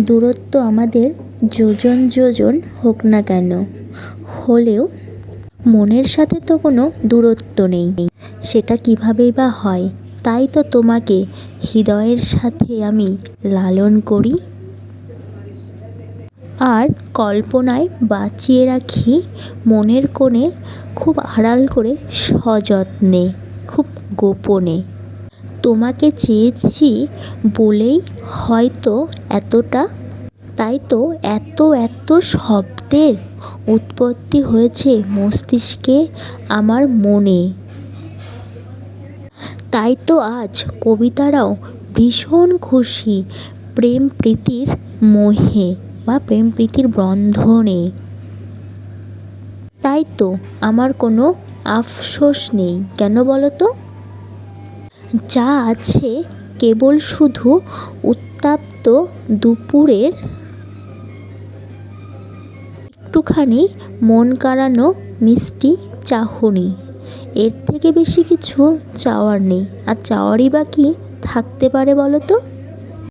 দূরত্ব আমাদের যোজন যোজন হোক না কেন, হলেও মনের সাথে তো কোনো দূরত্ব নেই। সেটা কীভাবেই বা হয়? তাই তো তোমাকে হৃদয়ের সাথে আমি লালন করি, আর কল্পনায় বাঁচিয়ে রাখি মনের কোণে, খুব আড়াল করে সযত্নে, খুব গোপনে। তোমাকে চেয়েছি বলেই হয়তো এতটা, তাই তো এত এত শব্দের উৎপত্তি হয়েছে মস্তিষ্কে, আমার মনে। তাই তো আজ কবিতারাও ভীষণ খুশি প্রেম প্রীতির মোহে বা প্রেম প্রীতির বন্ধনে। তাই তো আমার কোনো আফসোস নেই, কেন বলো তো? যা আছে কেবল শুধু উত্তাপ্ত দুপুরের একটুখানি মন কাড়ানো মিষ্টি চাহনি। এর থেকে বেশি কিছু চাওয়ার নেই। আর চাওয়ারই বা কী থাকতে পারে বলো তো?